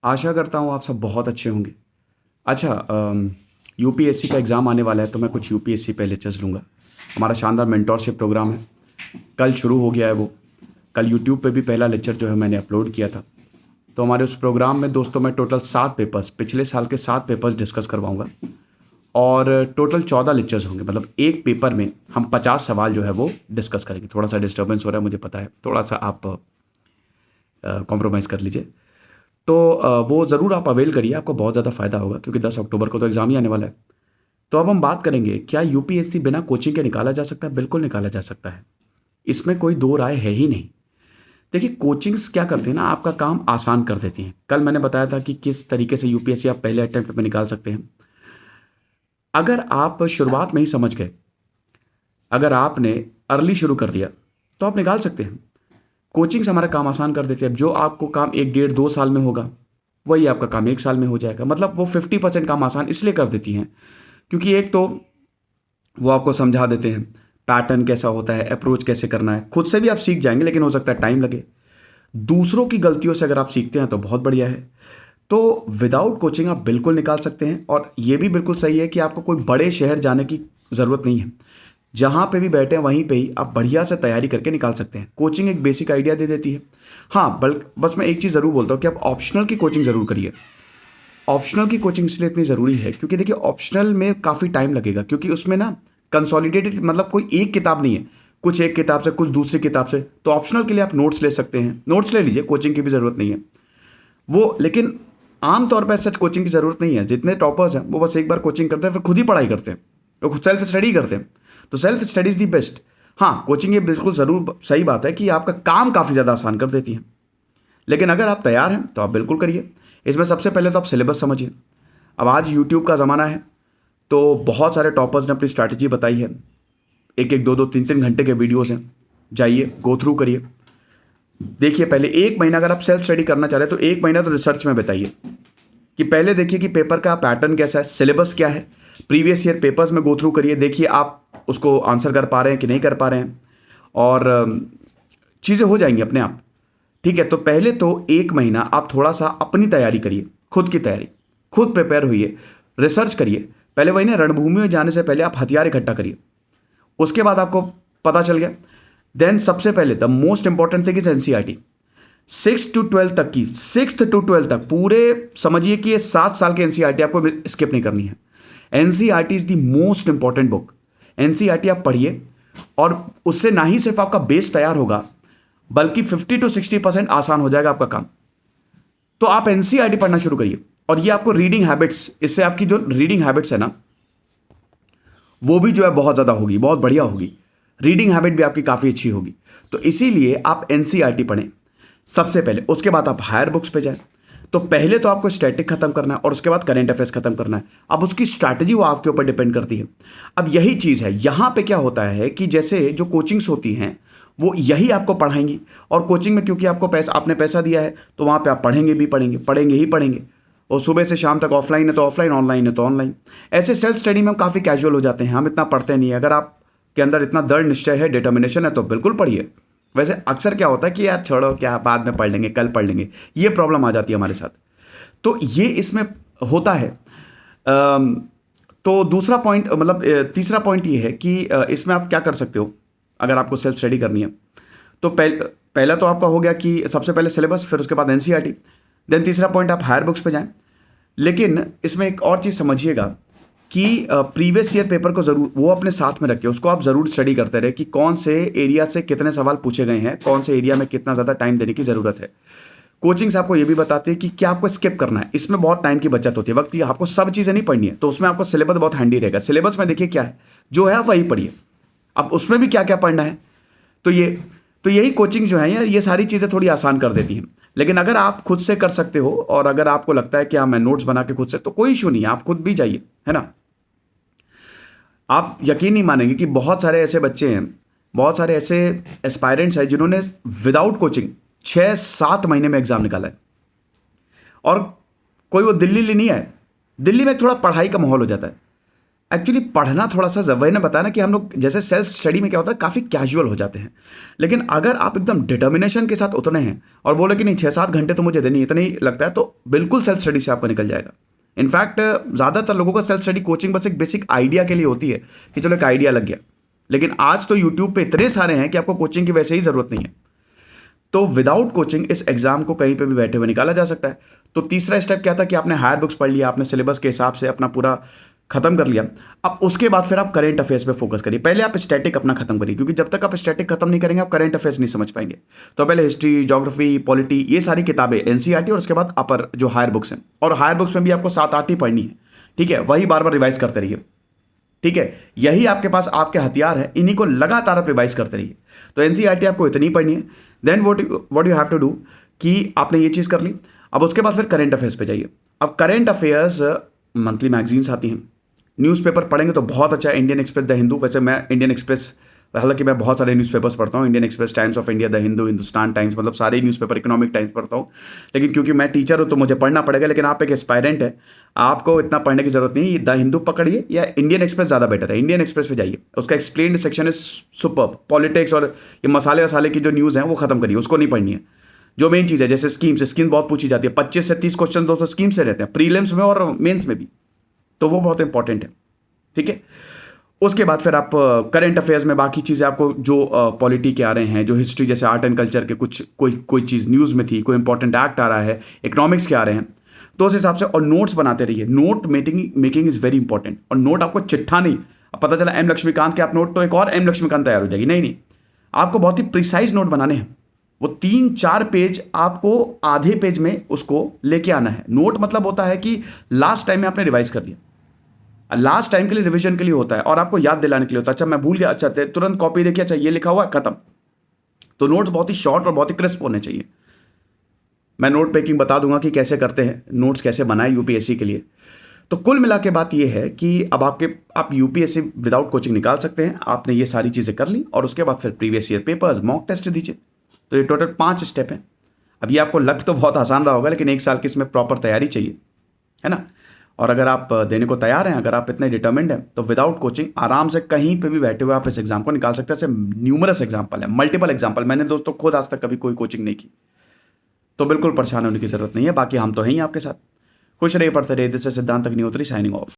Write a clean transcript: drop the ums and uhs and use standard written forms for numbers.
आशा करता हूँ आप सब बहुत अच्छे होंगे। अच्छा, यूपीएससी का एग्ज़ाम आने वाला है तो मैं कुछ यूपीएससी पे लेक्चर्स लूँगा। हमारा शानदार मेंटोरशिप प्रोग्राम है, कल शुरू हो गया है वो। कल यूट्यूब पे भी पहला लेक्चर जो है मैंने अपलोड किया था। तो हमारे उस प्रोग्राम में दोस्तों मैं टोटल 7 पेपर्स, पिछले साल के 7 पेपर्स डिस्कस करवाऊँगा और टोटल 14 लेक्चर्स होंगे। मतलब एक पेपर में हम 50 सवाल जो है वो डिस्कस करेंगे। थोड़ा-सा डिस्टर्बेंस हो रहा है मुझे पता है, थोड़ा-सा आप कॉम्प्रोमाइज़ कर लीजिए। तो वो ज़रूर आप अवेल करिए, आपको बहुत ज़्यादा फ़ायदा होगा क्योंकि 10 अक्टूबर को तो एग्ज़ाम ही आने वाला है। तो अब हम बात करेंगे, क्या यूपीएससी बिना कोचिंग के निकाला जा सकता है? बिल्कुल निकाला जा सकता है। इसमें कोई दो राय है ही नहीं। देखिए, कोचिंग्स क्या करती हैं ना, आपका काम आसान कर देती हैं। कल मैंने बताया था कि किस तरीके से यूपीएससी आप पहले अटेम्प्ट में निकाल सकते हैं। अगर आप शुरुआत में ही समझ गए, अगर आपने अर्ली शुरू कर दिया, तो आप निकाल सकते हैं। कोचिंग्स हमारा काम आसान कर देती है। अब जो आपको काम 1 डेढ़ 2 साल में होगा, वही आपका काम 1 साल में हो जाएगा। मतलब वो 50% काम आसान इसलिए कर देती हैं, क्योंकि एक तो वो आपको समझा देते हैं, पैटर्न कैसा होता है, अप्रोच कैसे करना है। खुद से भी आप सीख जाएँगे, लेकिन हो सकता है टाइम लगे। दूसरों की गलतियों से अगर आप सीखते हैं, तो बहुत बढ़िया है। तो विदाउट कोचिंग आप बिल्कुल निकाल सकते हैं और ये भी बिल्कुल सही है कि आपको कोई बड़े शहर जाने की ज़रूरत नहीं है। जहाँ पे भी बैठे हैं वहीं पे ही आप बढ़िया से तैयारी करके निकाल सकते हैं। कोचिंग एक बेसिक आइडिया दे देती है। हाँ, बस मैं एक चीज़ ज़रूर बोलता हूँ कि आप ऑप्शनल की कोचिंग ज़रूर करिए। ऑप्शनल की कोचिंग इसलिए इतनी ज़रूरी है क्योंकि देखिए, ऑप्शनल में काफ़ी टाइम लगेगा क्योंकि उसमें ना कंसोलिडेटेड, मतलब कोई एक किताब नहीं है, कुछ एक किताब से, कुछ दूसरी किताब से। तो ऑप्शनल के लिए आप नोट्स ले सकते हैं, नोट्स ले लीजिए, कोचिंग की भी ज़रूरत नहीं है वो। लेकिन आम तौर पर सच कोचिंग की ज़रूरत नहीं है। जितने टॉपर्स हैं वो बस एक बार कोचिंग करते हैं, फिर खुद ही पढ़ाई करते हैं, वो खुद सेल्फ स्टडी करते हैं। तो self study is the best. हाँ, कोचिंग ये बिल्कुल ज़रूर सही बात है कि आपका काम काफ़ी ज़्यादा आसान कर देती है। लेकिन अगर आप तैयार हैं तो आप बिल्कुल करिए। इसमें सबसे पहले तो आप सिलेबस समझिए। अब आज यूट्यूब का ज़माना है, तो बहुत सारे टॉपर्स ने अपनी स्ट्रैटेजी बताई है। एक एक, दो दो, तीन तीन घंटे के वीडियोज़ हैं, जाइए गो थ्रू करिए। देखिए, पहले 1 महीना अगर आप सेल्फ स्टडी करना चाह रहे हैं तो 1 महीना तो रिसर्च में बिताइए कि पहले देखिए कि पेपर का पैटर्न कैसा है, सिलेबस क्या है, प्रीवियस ईयर पेपर्स में गो थ्रू करिए। देखिए आप उसको आंसर कर पा रहे हैं कि नहीं कर पा रहे हैं, और चीज़ें हो जाएंगी अपने आप। ठीक है, तो पहले तो 1 महीना आप थोड़ा सा अपनी तैयारी करिए, खुद की तैयारी, खुद प्रिपेयर होइए, रिसर्च करिए। पहले वही ना, रणभूमि में जाने से पहले आप हथियार इकट्ठा करिए। उसके बाद आपको पता चल गया, देन सबसे पहले the most important thing is NCERT. 6 to 12 तक पूरे समझिए कि ये 7 साल की एनसीईआरटी आपको स्किप नहीं करनी है। NCERT is the most important book. NCERT आप पढ़िए और उससे ना ही सिर्फ आपका बेस तैयार होगा, बल्कि 50 to 60% आसान हो जाएगा आपका काम। तो आप एनसीईआरटी पढ़ना शुरू करिए और ये आपको रीडिंग हैबिट्स, इससे आपकी जो रीडिंग हैबिट्स है ना, वो भी जो है बहुत ज़्यादा होगी, बहुत बढ़िया होगी। रीडिंग हैबिट भी आपकी काफ़ी अच्छी होगी। तो इसीलिए आप एनसीईआरटी पढ़ें सबसे पहले। उसके बाद आप हायर बुक्स पे जाएं। तो पहले तो आपको स्टैटिक खत्म करना है और उसके बाद करंट अफेयर्स खत्म करना है। अब उसकी स्ट्रैटेजी वो आपके ऊपर डिपेंड करती है। अब यही चीज़ है, यहाँ पे क्या होता है कि जैसे जो कोचिंग्स होती हैं वो यही आपको पढ़ाएंगी, और कोचिंग में क्योंकि आपको आपने पैसा दिया है तो वहाँ पे आप पढ़ेंगे भी पढ़ेंगे, पढ़ेंगे ही पढ़ेंगे। और सुबह से शाम तक ऑफलाइन है तो ऑफलाइन, ऑनलाइन है तो ऑनलाइन। ऐसे सेल्फ स्टडी में हम काफ़ी कैजुअल हो जाते हैं, हम इतना पढ़ते नहीं है। अगर आप के अंदर इतना दृढ़ निश्चय है, डिटर्मिनेशन है, तो बिल्कुल पढ़िए। वैसे अक्सर क्या होता है कि यार छोड़ो, क्या बाद में पढ़ लेंगे, कल पढ़ लेंगे, ये प्रॉब्लम आ जाती है हमारे साथ। तो ये इसमें होता है। तो दूसरा पॉइंट, मतलब तीसरा पॉइंट ये है कि इसमें आप क्या कर सकते हो अगर आपको सेल्फ स्टडी करनी है। तो पहला तो आपका हो गया कि सबसे पहले सिलेबस, फिर उसके बाद एनसीईआरटी, देन तीसरा पॉइंट आप हायर बुक्स पे जाएं। लेकिन इसमें एक और चीज़ समझिएगा कि प्रीवियस ईयर पेपर को ज़रूर वो अपने साथ में रखिए, उसको आप ज़रूर स्टडी करते रहे कि कौन से एरिया से कितने सवाल पूछे गए हैं, कौन से एरिया में कितना ज़्यादा टाइम देने की ज़रूरत है। कोचिंग्स आपको ये भी बताती है कि क्या आपको स्किप करना है, इसमें बहुत टाइम की बचत होती है, वक्त की। आपको सब चीज़ें नहीं पढ़नी है, तो उसमें आपको सिलेबस बहुत हैंडी रहेगा। सिलेबस में देखिए क्या है, जो है आप वही पढ़िए। अब उसमें भी क्या क्या पढ़ना है, तो यही कोचिंग जो है ये सारी चीज़ें थोड़ी आसान कर देती हैं। लेकिन अगर आप खुद से कर सकते हो और अगर आपको लगता है कि हाँ मैं नोट्स बना के खुद से, तो कोई इशू नहीं है, आप खुद भी जाइए, है ना। आप यकीन नहीं मानेंगे कि बहुत सारे ऐसे बच्चे हैं, बहुत सारे ऐसे एस्पायरेंट्स हैं जिन्होंने विदाउट कोचिंग 6-7 महीने में एग्जाम निकाला है। और कोई वो दिल्ली नहीं है, दिल्ली में थोड़ा पढ़ाई का माहौल हो जाता है। एक्चुअली पढ़ना थोड़ा-सा वही ना बताया ना कि हम लोग जैसे सेल्फ स्टडी में क्या होता है काफ़ी कैजुअल हो जाते हैं। लेकिन अगर आप एकदम डिटर्मिनेशन के साथ उतरे हैं और बोले कि नहीं 6-7 घंटे तो मुझे देने ही, इतना ही लगता है, तो बिल्कुल सेल्फ स्टडी से आपका निकल जाएगा। इनफैक्ट ज़्यादातर लोगों का सेल्फ स्टडी कोचिंग बस एक बेसिक आइडिया के लिए होती है कि चलो एक आइडिया लग गया। लेकिन आज तो यूट्यूब पे इतने सारे हैं कि आपको कोचिंग की वैसे ही ज़रूरत नहीं है। तो विदाउट कोचिंग इस एग्जाम को कहीं पे भी बैठे हुए निकाला जा सकता है। तो तीसरा स्टेप क्या था कि आपने हायर बुक्स पढ़ लिया, आपने सिलेबस के हिसाब से अपना पूरा खत्म कर लिया। अब उसके बाद फिर आप करंट अफेयर्स पे फोकस करिए। पहले आप स्टैटिक अपना खत्म करिए, क्योंकि जब तक आप स्टैटिक खत्म नहीं करेंगे आप करंट अफेयर्स नहीं समझ पाएंगे। तो पहले हिस्ट्री, ज्योग्राफी, पॉलिटी, ये सारी किताबें एनसीईआरटी, और उसके बाद अपर जो हायर बुक्स हैं, और हायर बुक्स में भी आपको 7-8 ही पढ़नी है। ठीक है, वही बार बार रिवाइज करते रहिए। ठीक है, यही आपके पास आपके हथियार है, इन्हीं को लगातार आप रिवाइज करते रहिए। तो एनसीईआरटी आपको इतनी पढ़नी है। Then what you have to do कि आपने ये चीज़ कर ली। अब उसके बाद फिर करंट अफेयर्स पे जाइए। अब करंट अफेयर्स मंथली मैगजीन्स आती हैं, न्यूज़पेपर पढ़ेंगे तो बहुत अच्छा है। इंडियन एक्सप्रेस, द हिंदू, वैसे मैं इंडियन एक्सप्रेस, हालांकि मैं बहुत सारे न्यूज़पेपर्स पढ़ता हूँ, Indian express, times of India, the Hindu, Hindustan times, मतलब सारे न्यूज़पेपर, इकोनॉमिक टाइम्स पढ़ता हूँ। लेकिन क्योंकि मैं टीचर हूँ तो मुझे पढ़ना पड़ेगा। लेकिन आप एक एस्पायरेंट है, आपको इतना पढ़ने की जरूरत नहीं। द हिंदू पकड़िए या इंडियन एक्सप्रेस ज़्यादा बेटर है। इंडियन एक्सप्रेस पे जाइए, उसका explained section is superb. Politics और ये मसाले वसाले की जो न्यूज़ है वो खत्म करिए, उसको नहीं पढ़नी है। जो मेन चीज़ है, जैसे स्कीम बहुत पूछी जाती है, 25 से 30 क्वेश्चन 200 स्कीम से रहते हैं, प्रीलिम्स में और मेंस में भी, तो वो बहुत इंपॉर्टेंट है। ठीक है, उसके बाद फिर आप करंट अफेयर्स में बाकी चीज़ें आपको जो पॉलिटी के आ रहे हैं, जो हिस्ट्री जैसे आर्ट एंड कल्चर के कुछ कोई चीज़ न्यूज़ में थी, कोई इंपॉर्टेंट एक्ट आ रहा है, इकोनॉमिक्स के आ रहे हैं, तो उस हिसाब से और नोट्स बनाते रहिए। Note making is very important. और नोट आपको चिट्ठा नहीं, अब पता चला एम लक्ष्मीकांत के आप नोट, तो एक और एम लक्ष्मीकांत तैयार हो जाएगी। नहीं, आपको बहुत ही प्रिसाइज नोट बनाने हैं। वो 3-4 पेज आपको आधे पेज में उसको लेके आना है। नोट मतलब होता है कि लास्ट टाइम में आपने रिवाइज कर लिया, लास्ट टाइम के लिए, रिवीजन के लिए होता है, और आपको याद दिलाने के लिए होता है। अच्छा मैं भूल गया, अच्छा तुरंत कॉपी देखिए, अच्छा ये लिखा हुआ, खत्म। तो नोट्स बहुत ही शॉर्ट और बहुत ही क्रिस्प होने चाहिए। मैं नोट पेकिंग बता दूंगा कि कैसे करते हैं, नोट्स कैसे बनाए यूपीएससी के लिए। तो कुल मिला के बात ये है कि अब आप यूपीएससी विदाउट कोचिंग निकाल सकते हैं। आपने ये सारी चीज़ें कर ली, और उसके बाद फिर previous year papers, mock test दीजिए। तो ये टोटल 5 स्टेप हैं। अब ये आपको लग तो बहुत आसान रहा होगा, लेकिन 1 साल की इसमें प्रॉपर तैयारी चाहिए, है ना। और अगर आप देने को तैयार हैं, अगर आप इतने डिटर्मिंड हैं, तो विदाउट कोचिंग आराम से कहीं पे भी बैठे हुए आप इस एग्जाम को निकाल सकते हैं। ऐसे न्यूमरस एग्जाम्पल है, मल्टीपल एग्जाम्पल। मैंने दोस्तों खुद आज तक कभी कोई कोचिंग नहीं की, तो बिल्कुल परेशान होने की जरूरत नहीं है। बाकी हम तो हैं ही आपके साथ। खुश रहिए, पढ़ते रहिए। दिस इज सिद्धांत अग्निहोत्री, साइनिंग ऑफ।